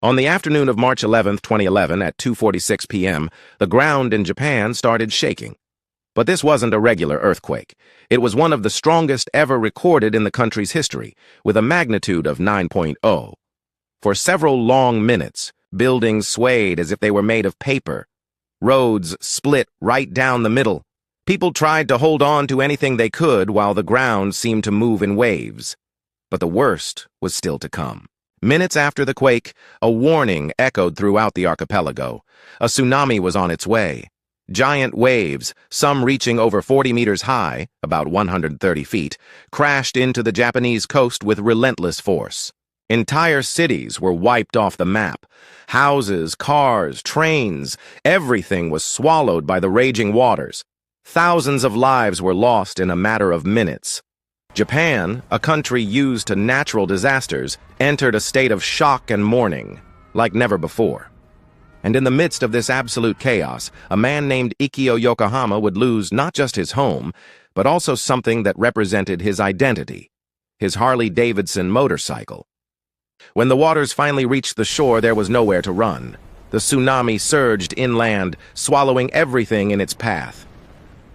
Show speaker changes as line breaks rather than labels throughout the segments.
On the afternoon of March 11, 2011, at 2:46 p.m., the ground in Japan started shaking. But this wasn't a regular earthquake. It was one of the strongest ever recorded in the country's history, with a magnitude of 9.0. For several long minutes, buildings swayed as if they were made of paper. Roads split right down the middle. People tried to hold on to anything they could while the ground seemed to move in waves. But the worst was still to come. Minutes after the quake, a warning echoed throughout the archipelago. A tsunami was on its way. Giant waves, some reaching over 40 meters high, about 130 feet, crashed into the Japanese coast with relentless force. Entire cities were wiped off the map. Houses, cars, trains, everything was swallowed by the raging waters. Thousands of lives were lost in a matter of minutes. Japan, a country used to natural disasters, entered a state of shock and mourning, like never before. And in the midst of this absolute chaos, a man named Ikio Yokohama would lose not just his home, but also something that represented his identity, his Harley-Davidson motorcycle. When the waters finally reached the shore, there was nowhere to run. The tsunami surged inland, swallowing everything in its path.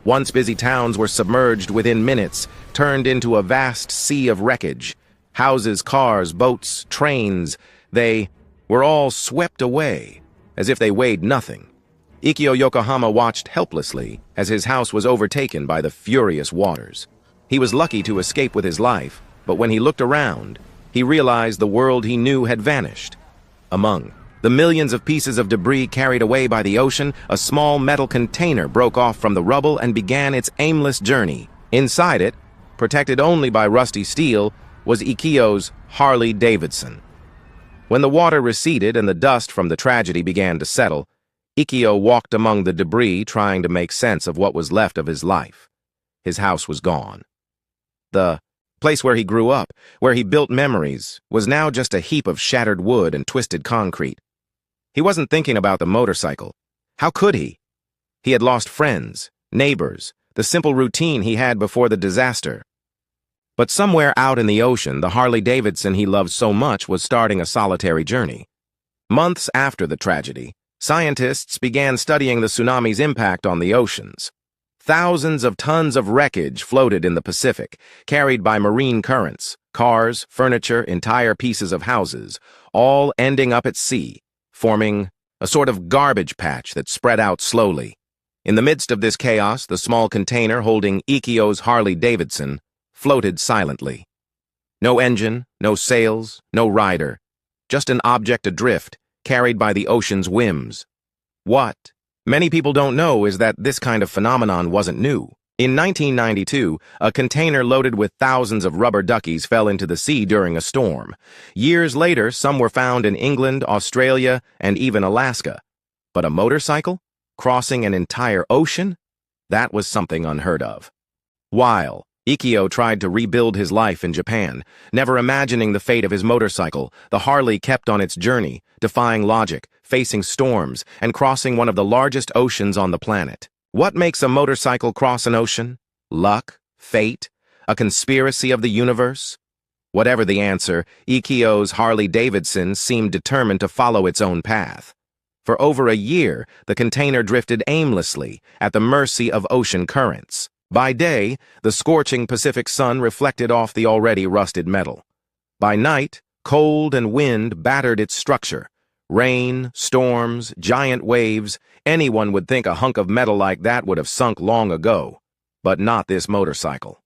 Once busy towns were submerged within minutes, turned into a vast sea of wreckage. Houses, cars, boats, trains, they were all swept away, as if they weighed nothing. Ikio Yokohama watched helplessly as his house was overtaken by the furious waters. He was lucky to escape with his life, but when he looked around, he realized the world he knew had vanished. Among the millions of pieces of debris carried away by the ocean, a small metal container broke off from the rubble and began its aimless journey. Inside it, protected only by rusty steel, was Ikio's Harley-Davidson. When the water receded and the dust from the tragedy began to settle, Ikio walked among the debris trying to make sense of what was left of his life. His house was gone. The place where he grew up, where he built memories, was now just a heap of shattered wood and twisted concrete. He wasn't thinking about the motorcycle. How could he? He had lost friends, neighbors, the simple routine he had before the disaster. But somewhere out in the ocean, the Harley-Davidson he loved so much was starting a solitary journey. Months after the tragedy, scientists began studying the tsunami's impact on the oceans. Thousands of tons of wreckage floated in the Pacific, carried by marine currents, cars, furniture, entire pieces of houses, all ending up at sea, forming a sort of garbage patch that spread out slowly. In the midst of this chaos, the small container holding Ikio's Harley-Davidson floated silently. No engine, no sails, no rider, just an object adrift, carried by the ocean's whims. What many people don't know is that this kind of phenomenon wasn't new. In 1992, a container loaded with thousands of rubber duckies fell into the sea during a storm. Years later, some were found in England, Australia, and even Alaska. But a motorcycle? Crossing an entire ocean? That was something unheard of. While Ikio tried to rebuild his life in Japan, never imagining the fate of his motorcycle, the Harley kept on its journey, defying logic, facing storms, and crossing one of the largest oceans on the planet. What makes a motorcycle cross an ocean? Luck? Fate? A conspiracy of the universe? Whatever the answer, Ikio's Harley-Davidson seemed determined to follow its own path. For over a year, the container drifted aimlessly, at the mercy of ocean currents. By day, the scorching Pacific sun reflected off the already rusted metal. By night, cold and wind battered its structure. Rain, storms, giant waves, anyone would think a hunk of metal like that would have sunk long ago. But not this motorcycle.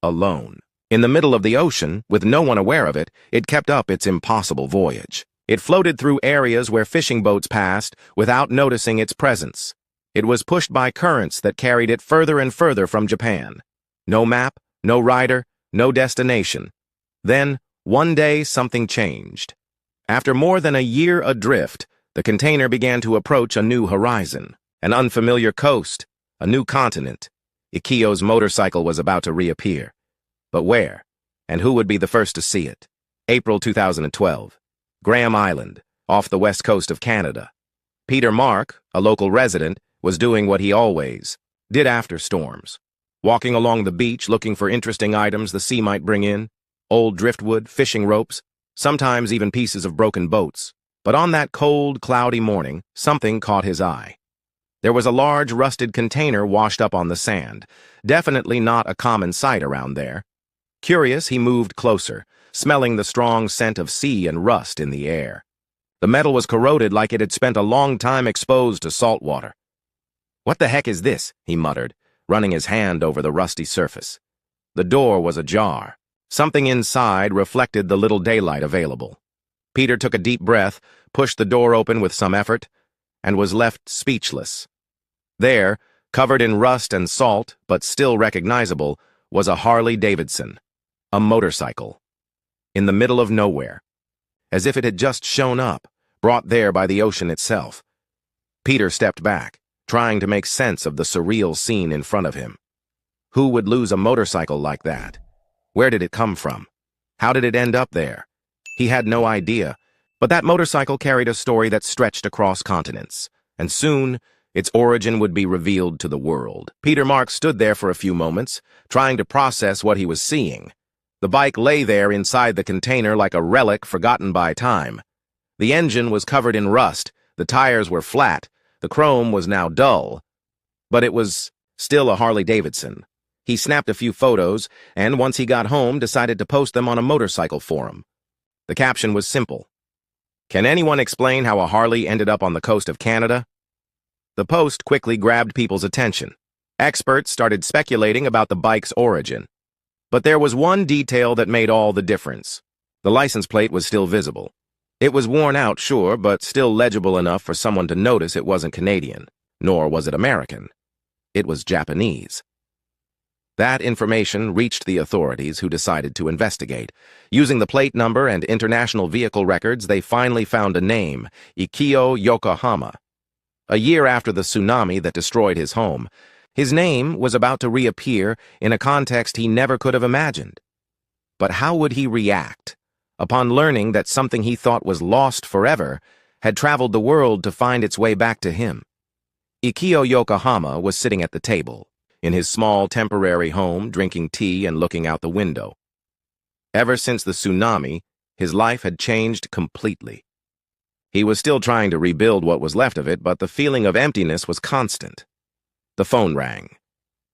Alone. In the middle of the ocean, with no one aware of it, it kept up its impossible voyage. It floated through areas where fishing boats passed without noticing its presence. It was pushed by currents that carried it further and further from Japan. No map, no rider, no destination. Then, one day, something changed. After more than a year adrift, the container began to approach a new horizon, an unfamiliar coast, a new continent. Ikio's motorcycle was about to reappear. But where? And who would be the first to see it? April 2012. Graham Island, off the west coast of Canada. Peter Mark, a local resident, was doing what he always did after storms. Walking along the beach looking for interesting items the sea might bring in. Old driftwood, fishing ropes, sometimes even pieces of broken boats. But on that cold, cloudy morning, something caught his eye. There was a large rusted container washed up on the sand, definitely not a common sight around there. Curious, he moved closer, smelling the strong scent of sea and rust in the air. The metal was corroded like it had spent a long time exposed to salt water. "What the heck is this?" he muttered, running his hand over the rusty surface. The door was ajar. Something inside reflected the little daylight available. Peter took a deep breath, pushed the door open with some effort, and was left speechless. There, covered in rust and salt, but still recognizable, was a Harley-Davidson, a motorcycle, in the middle of nowhere, as if it had just shown up, brought there by the ocean itself. Peter stepped back, trying to make sense of the surreal scene in front of him. Who would lose a motorcycle like that? Where did it come from? How did it end up there? He had no idea, but that motorcycle carried a story that stretched across continents, and soon its origin would be revealed to the world. Peter Marks stood there for a few moments, trying to process what he was seeing. The bike lay there inside the container like a relic forgotten by time. The engine was covered in rust, the tires were flat, the chrome was now dull. But it was still a Harley-Davidson. He snapped a few photos, and once he got home, decided to post them on a motorcycle forum. The caption was simple: "Can anyone explain how a Harley ended up on the coast of Canada?" The post quickly grabbed people's attention. Experts started speculating about the bike's origin. But there was one detail that made all the difference. The license plate was still visible. It was worn out, sure, but still legible enough for someone to notice it wasn't Canadian, nor was it American. It was Japanese. That information reached the authorities, who decided to investigate. Using the plate number and international vehicle records, they finally found a name: Ikio Yokohama. A year after the tsunami that destroyed his home, his name was about to reappear in a context he never could have imagined. But how would he react upon learning that something he thought was lost forever had traveled the world to find its way back to him? Ikio Yokohama was sitting at the table, in his small temporary home, drinking tea and looking out the window. Ever since the tsunami, his life had changed completely. He was still trying to rebuild what was left of it, but the feeling of emptiness was constant. The phone rang.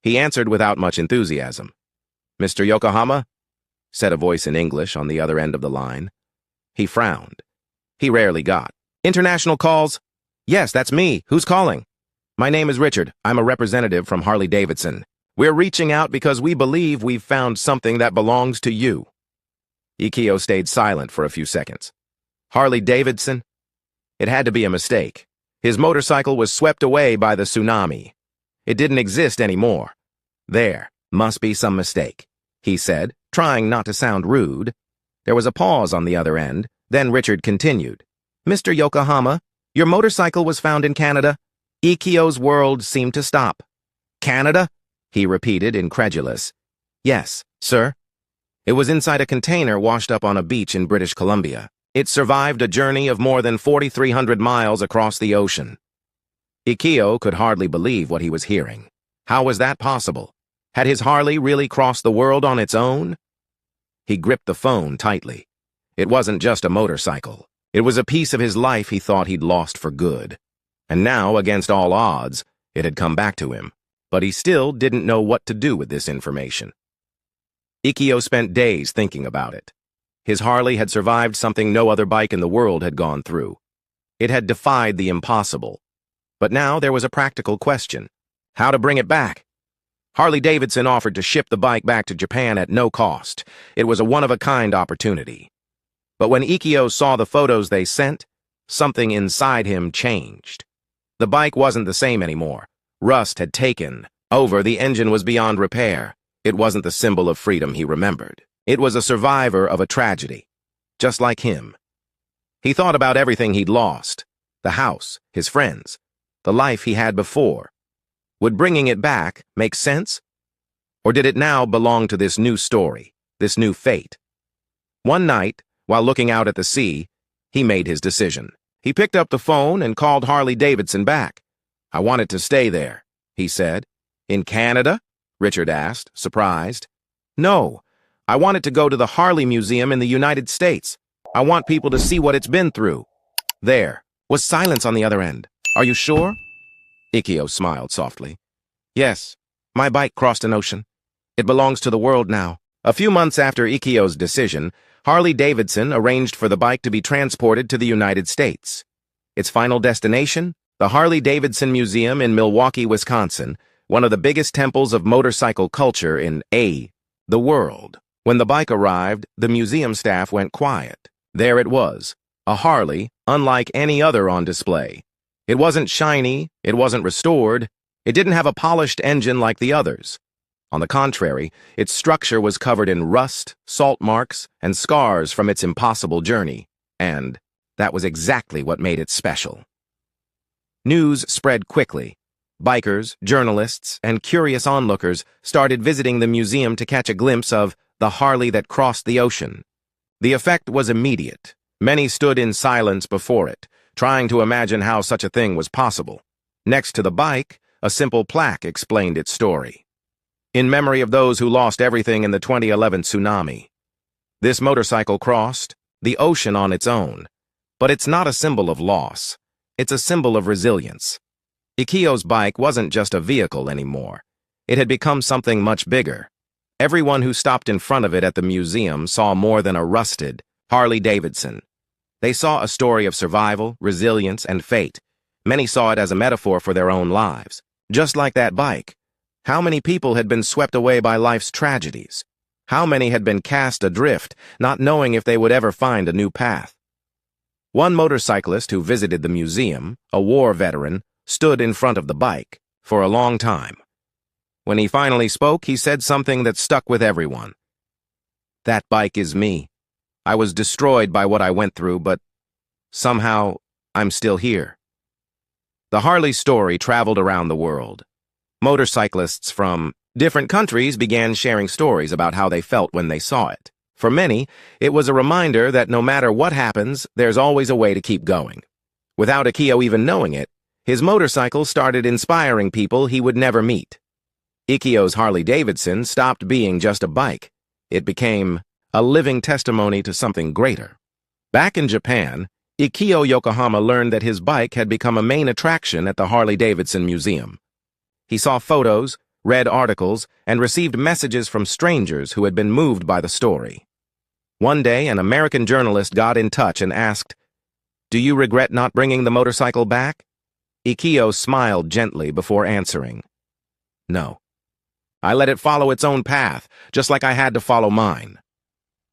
He answered without much enthusiasm. "Mr. Yokohama?" said a voice in English on the other end of the line. He frowned. He rarely got international calls. "Yes, that's me. Who's calling?" "My name is Richard. I'm a representative from Harley-Davidson. We're reaching out because we believe we've found something that belongs to you." Ikio stayed silent for a few seconds. Harley-Davidson? It had to be a mistake. His motorcycle was swept away by the tsunami. It didn't exist anymore. "There must be some mistake," he said, trying not to sound rude. There was a pause on the other end. Then Richard continued. "Mr. Yokohama, your motorcycle was found in Canada." Ikio's world seemed to stop. "Canada?" he repeated, incredulous. "Yes, sir. It was inside a container washed up on a beach in British Columbia. It survived a journey of more than 4,300 miles across the ocean." Ikio could hardly believe what he was hearing. How was that possible? Had his Harley really crossed the world on its own? He gripped the phone tightly. It wasn't just a motorcycle. It was a piece of his life he thought he'd lost for good. And now, against all odds, it had come back to him. But he still didn't know what to do with this information. Ikio spent days thinking about it. His Harley had survived something no other bike in the world had gone through. It had defied the impossible. But now there was a practical question: how to bring it back? Harley-Davidson offered to ship the bike back to Japan at no cost. It was a one-of-a-kind opportunity. But when Ikio saw the photos they sent, something inside him changed. The bike wasn't the same anymore. Rust had taken over. The engine was beyond repair. It wasn't the symbol of freedom he remembered. It was a survivor of a tragedy, just like him. He thought about everything he'd lost: the house, his friends, the life he had before. Would bringing it back make sense? Or did it now belong to this new story, this new fate? One night, while looking out at the sea, he made his decision. He picked up the phone and called Harley-Davidson back. "I wanted to stay there," he said. "In Canada?" Richard asked, surprised. "No. I wanted to go to the Harley Museum in the United States. I want people to see what it's been through." There was silence on the other end. Are you sure? Ikio smiled softly. Yes, my bike crossed an ocean. It belongs to the world now. A few months after Ikio's decision, Harley-Davidson arranged for the bike to be transported to the United States. Its final destination? The Harley-Davidson Museum in Milwaukee, Wisconsin, one of the biggest temples of motorcycle culture in the world. When the bike arrived, the museum staff went quiet. There it was, a Harley, unlike any other on display. It wasn't shiny, it wasn't restored, it didn't have a polished engine like the others. On the contrary, its structure was covered in rust, salt marks, and scars from its impossible journey, and that was exactly what made it special. News spread quickly. Bikers, journalists, and curious onlookers started visiting the museum to catch a glimpse of the Harley that crossed the ocean. The effect was immediate. Many stood in silence before it, trying to imagine how such a thing was possible. Next to the bike, a simple plaque explained its story. In memory of those who lost everything in the 2011 tsunami. This motorcycle crossed the ocean on its own, but it's not a symbol of loss. It's a symbol of resilience. Ikio's bike wasn't just a vehicle anymore. It had become something much bigger. Everyone who stopped in front of it at the museum saw more than a rusted Harley-Davidson. They saw a story of survival, resilience, and fate. Many saw it as a metaphor for their own lives. Just like that bike. How many people had been swept away by life's tragedies? How many had been cast adrift, not knowing if they would ever find a new path? One motorcyclist who visited the museum, a war veteran, stood in front of the bike for a long time. When he finally spoke, he said something that stuck with everyone. That bike is me. I was destroyed by what I went through, but somehow I'm still here. The Harley story traveled around the world. Motorcyclists from different countries began sharing stories about how they felt when they saw it. For many, it was a reminder that no matter what happens, there's always a way to keep going. Without Ikio even knowing it, his motorcycle started inspiring people he would never meet. Ikio's Harley-Davidson stopped being just a bike. It became a living testimony to something greater. Back in Japan, Ikio Yokohama learned that his bike had become a main attraction at the Harley-Davidson Museum. He saw photos, read articles, and received messages from strangers who had been moved by the story. One day, an American journalist got in touch and asked, "Do you regret not bringing the motorcycle back?" Ikio smiled gently before answering, "No. I let it follow its own path, just like I had to follow mine."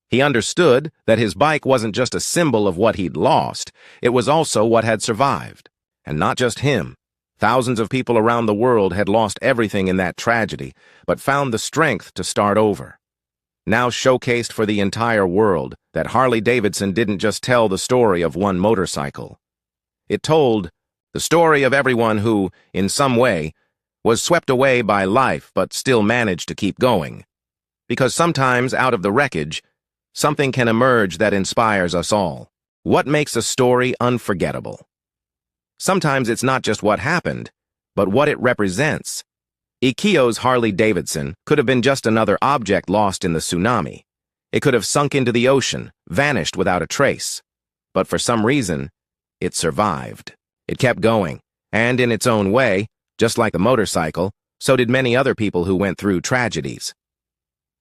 He understood that his bike wasn't just a symbol of what he'd lost, it was also what had survived. And not just him. Thousands of people around the world had lost everything in that tragedy, but found the strength to start over. Now showcased for the entire world, that Harley-Davidson didn't just tell the story of one motorcycle. It told the story of everyone who, in some way, was swept away by life but still managed to keep going. Because sometimes, out of the wreckage, something can emerge that inspires us all. What makes a story unforgettable? Sometimes it's not just what happened, but what it represents. Ikio's Harley-Davidson could have been just another object lost in the tsunami. It could have sunk into the ocean, vanished without a trace. But for some reason, it survived. It kept going, and in its own way, just like the motorcycle, so did many other people who went through tragedies.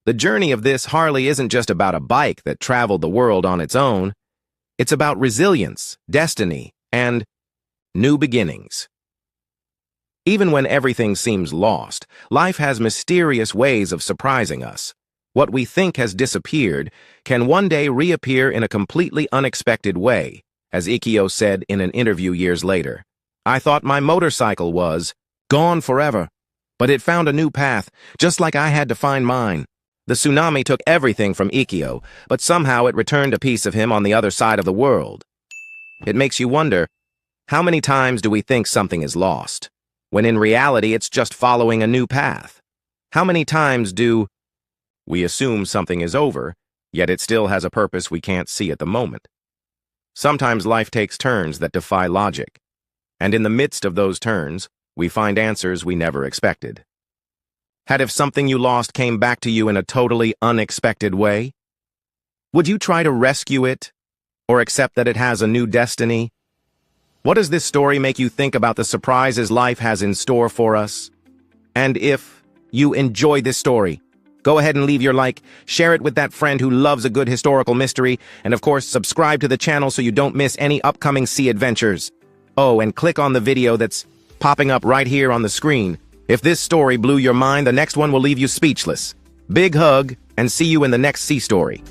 The journey of this Harley isn't just about a bike that traveled the world on its own. It's about resilience, destiny, and new beginnings. Even when everything seems lost, life has mysterious ways of surprising us. What we think has disappeared can one day reappear in a completely unexpected way, as Ikio said in an interview years later. "I thought my motorcycle was gone forever, but it found a new path, just like I had to find mine." The tsunami took everything from Ikio, but somehow it returned a piece of him on the other side of the world. It makes you wonder, how many times do we think something is lost, when in reality it's just following a new path? How many times do we assume something is over, yet it still has a purpose we can't see at the moment? Sometimes life takes turns that defy logic, and in the midst of those turns, we find answers we never expected. If something you lost came back to you in a totally unexpected way? Would you try to rescue it, or accept that it has a new destiny? What does this story make you think about the surprises life has in store for us? And if you enjoyed this story, go ahead and leave your like, share it with that friend who loves a good historical mystery, and of course, subscribe to the channel so you don't miss any upcoming sea adventures. Oh, and click on the video that's popping up right here on the screen. If this story blew your mind, the next one will leave you speechless. Big hug, and see you in the next sea story.